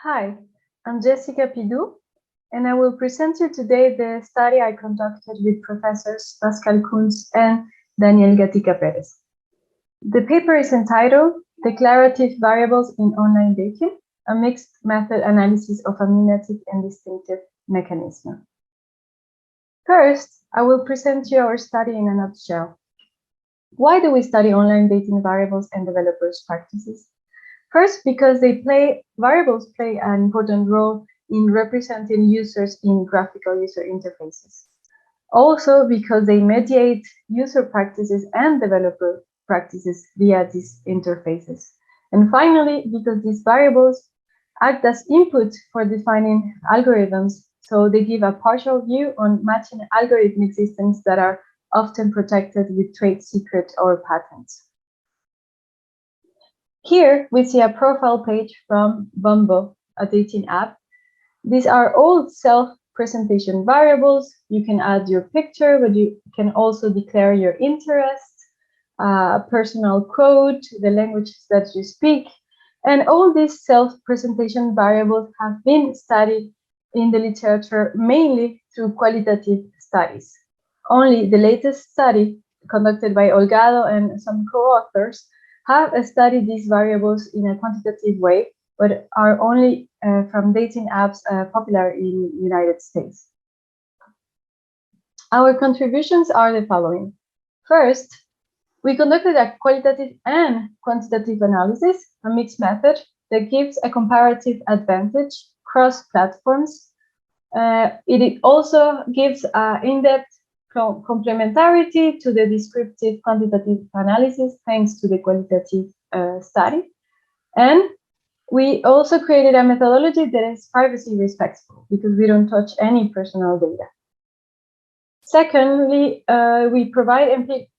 Hi, I'm Jessica Pidoux, and I will present you today the study I conducted with Professors Pascale, Kuntz, and Daniel Gatica-Perez. The paper is entitled Declarative Variables in Online Dating, a Mixed Method Analysis of a Mimetic and Distinctive Mechanism. First, I will present you our study in a nutshell. Why do we study online dating variables and developers' practices? First, because variables play an important role in representing users in graphical user interfaces. Also, because they mediate user practices and developer practices via these interfaces. And finally, because these variables act as input for defining algorithms, so they give a partial view on matching algorithmic systems that are often protected with trade secret or patents. Here we see a profile page from Bumble, a dating app. These are all self-presentation variables. You can add your picture, but you can also declare your interest, personal code, the language that you speak. And all these self-presentation variables have been studied in the literature mainly through qualitative studies. Only the latest study conducted by Olgado and some co-authors have studied these variables in a quantitative way, but are only from dating apps popular in the United States. Our contributions are the following. First, we conducted a qualitative and quantitative analysis, a mixed method that gives a comparative advantage across platforms. It also gives in-depth complementarity to the descriptive quantitative analysis thanks to the qualitative study. And we also created a methodology that is privacy respectful because we don't touch any personal data. Secondly, we provide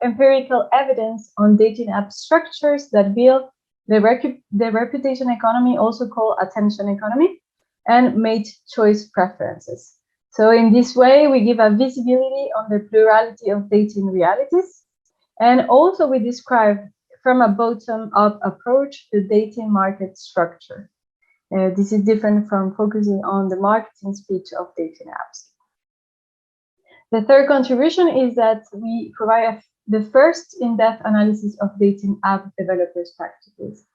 empirical evidence on dating app structures that build the reputation economy, also called attention economy, and mate choice preferences. So in this way, we give a visibility on the plurality of dating realities. And also we describe from a bottom-up approach the dating market structure. This is different from focusing on the marketing speech of dating apps. The third contribution is that we provide the first in-depth analysis of dating app developers' practices.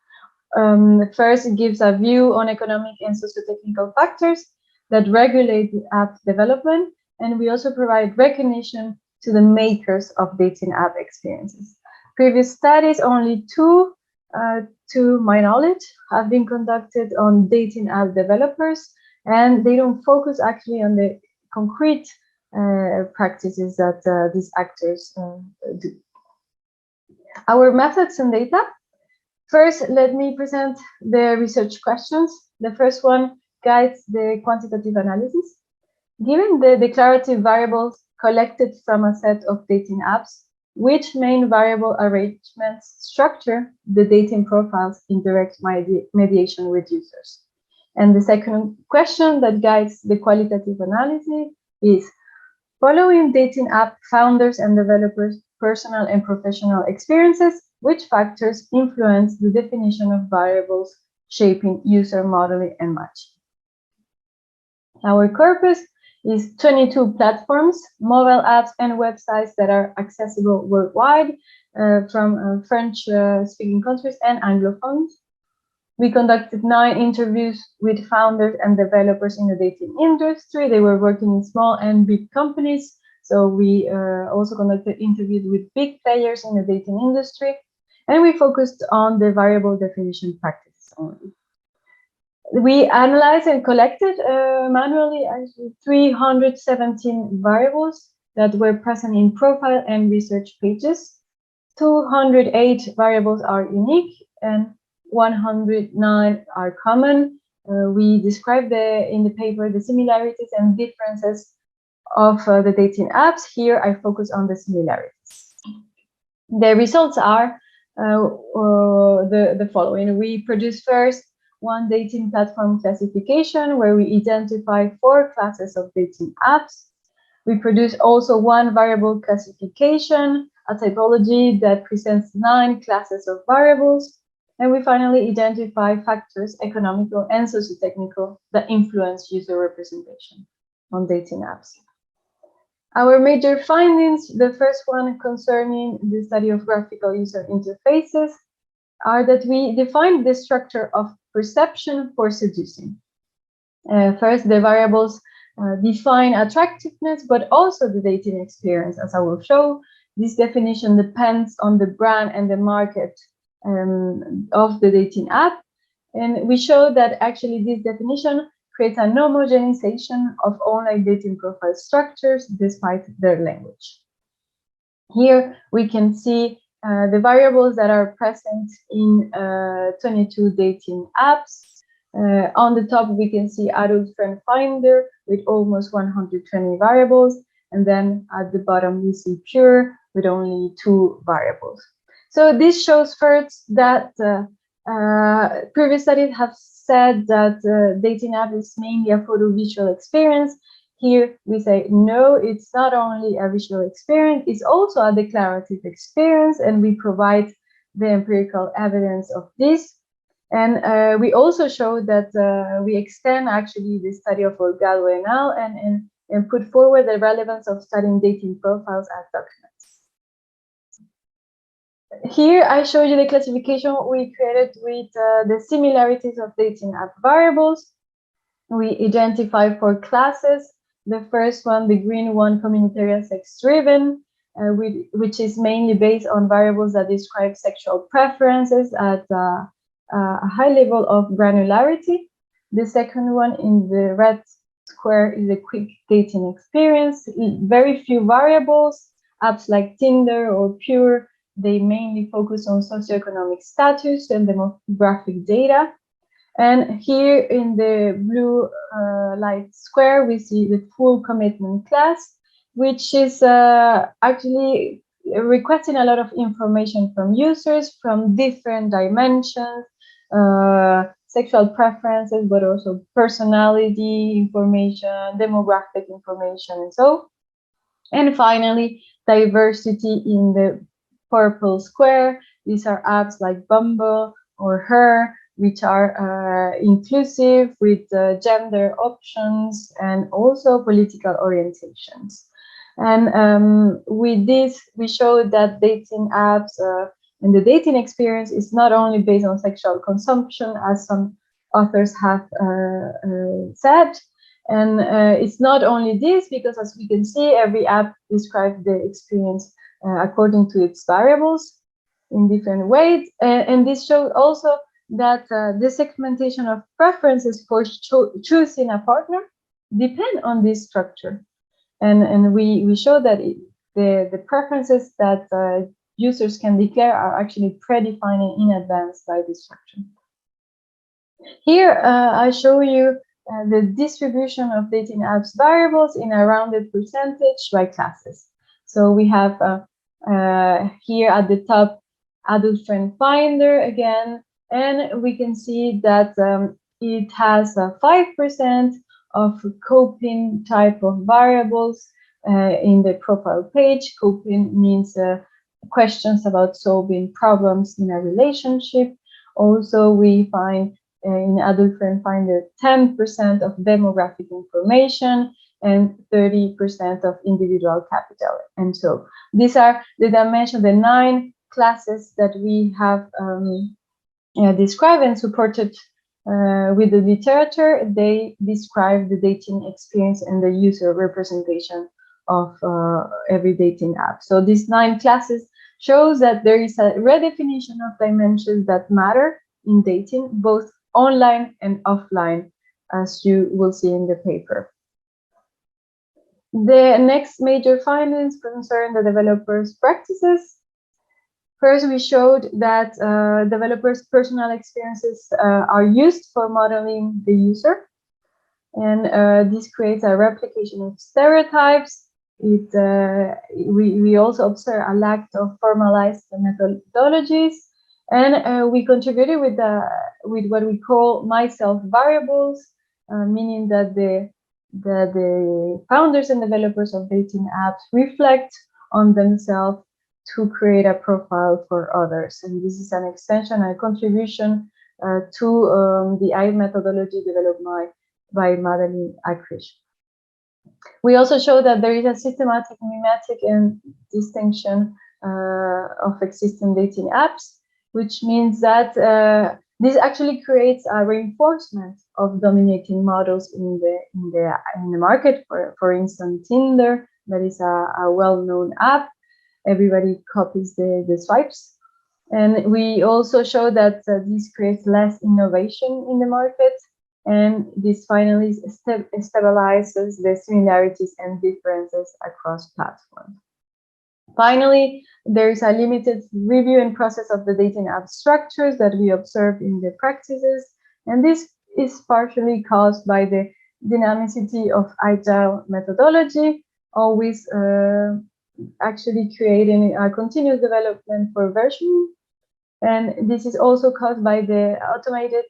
First, it gives a view on economic and sociotechnical factors that regulate the app development, and we also provide recognition to the makers of dating app experiences. Previous studies, only two, to my knowledge, have been conducted on dating app developers, and they don't focus actually on the concrete practices that these actors do. Our methods and data. First, let me present the research questions. The first one guides the quantitative analysis. Given the declarative variables collected from a set of dating apps, which main variable arrangements structure the dating profiles in direct mediation with users? And the second question that guides the qualitative analysis is, following dating app founders and developers' personal and professional experiences, which factors influence the definition of variables shaping user modeling and matching? Our corpus is 22 platforms, mobile apps, and websites that are accessible worldwide from French-speaking countries and Anglophones. We conducted 9 interviews with founders and developers in the dating industry. They were working in small and big companies. So we also conducted interviews with big players in the dating industry. And we focused on the variable definition practices only. We analyzed and collected manually 317 variables that were present in profile and research pages. 208 variables are unique and 109 are common. We describe in the paper the similarities and differences of the dating apps. Here I focus on the similarities. The results are the following. We produce first one dating platform classification where we identify 4 classes of dating apps. We produce also one variable classification, a typology that presents 9 classes of variables. And we finally identify factors, economical and sociotechnical, that influence user representation on dating apps. Our major findings, the first one concerning the study of graphical user interfaces, are that we define the structure of perception for seducing. First, the variables define attractiveness, but also the dating experience, as I will show. This definition depends on the brand and the market of the dating app. And we show that actually this definition creates an homogenization of online dating profile structures despite their language. Here we can see the variables that are present in 22 dating apps. On the top, we can see adult friend finder with almost 120 variables. And then at the bottom, we see pure with only 2 variables. So this shows first that previous studies have said that dating app is mainly a photo-visual experience. Here we say, no, it's not only a visual experience, it's also a declarative experience, and we provide the empirical evidence of this. And we also show that we extend actually the study of Delgado et al. And put forward the relevance of studying dating profiles as documents. Here I show you the classification we created with the similarities of dating app variables. We identify 4 classes. The first one, the green one, communitarian sex-driven, which is mainly based on variables that describe sexual preferences at a high level of granularity. The second one in the red square is a quick dating experience. Very few variables. Apps like Tinder or Pure, they mainly focus on socioeconomic status and demographic data. And here in the blue light square, we see the full commitment class, which is actually requesting a lot of information from users from different dimensions, sexual preferences, but also personality information, demographic information, and so. And finally, diversity in the purple square. These are apps like Bumble or Her, which are inclusive with gender options and also political orientations. And with this, we show that dating apps and the dating experience is not only based on sexual consumption, as some authors have said. And it's not only this, because as we can see, every app describes the experience according to its variables in different ways. And this shows also that the segmentation of preferences for choosing a partner depend on this structure. And we show that the preferences that users can declare are actually predefined in advance by this structure. Here, I show you the distribution of dating apps variables in a rounded percentage by classes. So we have here at the top, adult friend finder again, and we can see that it has 5% of coping type of variables in the profile page. Coping means questions about solving problems in a relationship. Also, we find in adult friend finder 10% of demographic information and 30% of individual capital. And so these are the dimensions, the 9 classes that we have described and supported with the literature. They describe the dating experience and the user representation of every dating app. So these 9 classes shows that there is a redefinition of dimensions that matter in dating, both online and offline, as you will see in the paper. The next major findings concern the developers' practices. First, we showed that developers' personal experiences are used for modeling the user, and this creates a replication of stereotypes. We also observe a lack of formalized methodologies, and we contributed with what we call myself variables, meaning that the founders and developers of dating apps reflect on themselves to create a profile for others. And this is an extension, a contribution to the AI methodology developed by Madeline Akrish. We also show that there is a systematic mimetic and distinction of existing dating apps, which means that this actually creates a reinforcement of dominating models in the market. For instance, Tinder, that is a well-known app. Everybody copies the swipes. And we also show that this creates less innovation in the market. And this finally stabilizes the similarities and differences across platforms. Finally, there is a limited review and process of the dating app structures that we observe in the practices. And this is partially caused by the dynamicity of agile methodology, always actually creating a continuous development for versioning. And this is also caused by the automated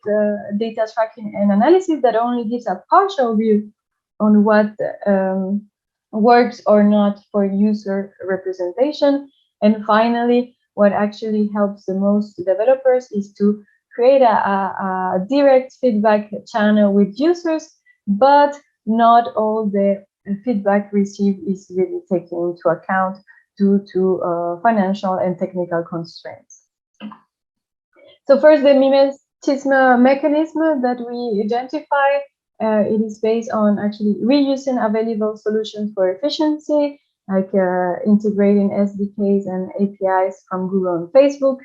data tracking and analysis that only gives a partial view on what works or not for user representation. And finally, what actually helps the most developers is to create a direct feedback channel with users, but not all the feedback received is really taken into account due to financial and technical constraints. So first, the mimetism mechanism that we identify, it is based on actually reusing available solutions for efficiency, like integrating SDKs and APIs from Google and Facebook.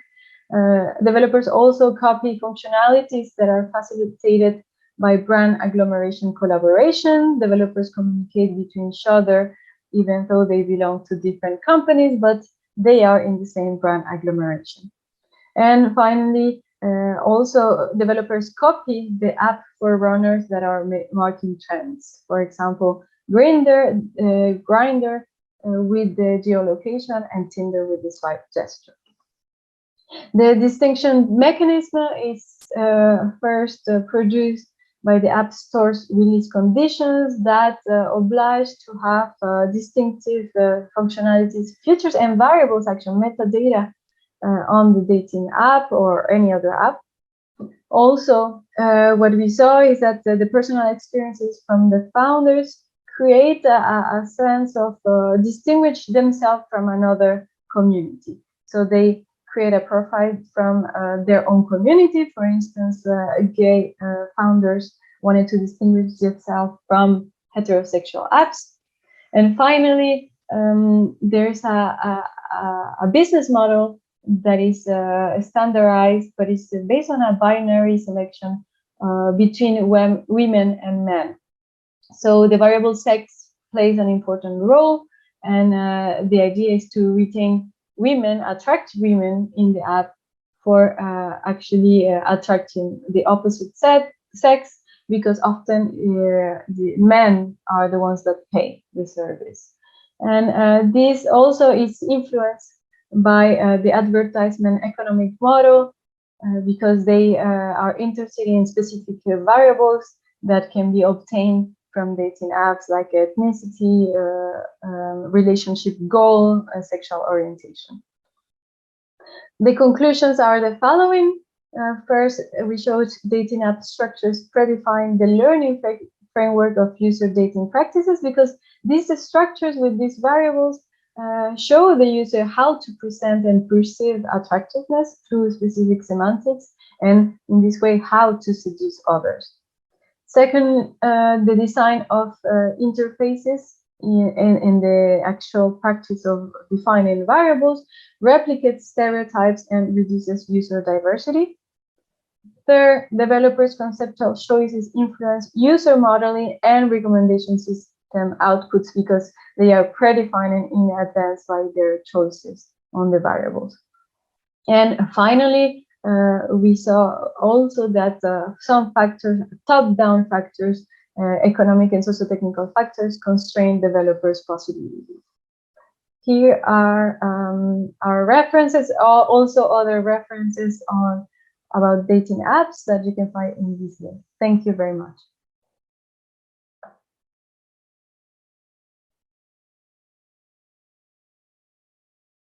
Developers also copy functionalities that are facilitated by brand agglomeration collaboration. Developers communicate between each other, even though they belong to different companies, but they are in the same brand agglomeration. And finally, also developers copy the app for runners that are marking trends. For example, Grindr with the geolocation and Tinder with the swipe gesture. The distinction mechanism is first produced by the App Store's release conditions that oblige to have distinctive functionalities, features, and variables, actually metadata, on the dating app or any other app. Also, what we saw is that the personal experiences from the founders create a sense of distinguish themselves from another community. So they create a profile from their own community. For instance, gay founders wanted to distinguish themselves from heterosexual apps. And finally, there's a business model that is standardized, but it's based on a binary selection between women and men. So the variable sex plays an important role, and the idea is to retain women, attract women in the app for actually attracting the opposite sex, because often the men are the ones that pay the service. And this also is influenced by the advertisement economic model, because they are interested in specific variables that can be obtained from dating apps, like ethnicity, relationship goal, sexual orientation. The conclusions are the following. First, we showed dating app structures predefine the learning framework of user dating practices, because these structures with these variables show the user how to present and perceive attractiveness through specific semantics, and in this way, how to seduce others. Second, the design of interfaces in the actual practice of defining variables replicates stereotypes and reduces user diversity. Third, developers' conceptual choices influence user modeling and recommendation system outputs, because they are predefined in advance by their choices on the variables. And finally, we saw also that some factors, top-down factors, economic and sociotechnical factors, constrain developers' possibilities. Here are our references, also other references about dating apps that you can find in this link. Thank you very much.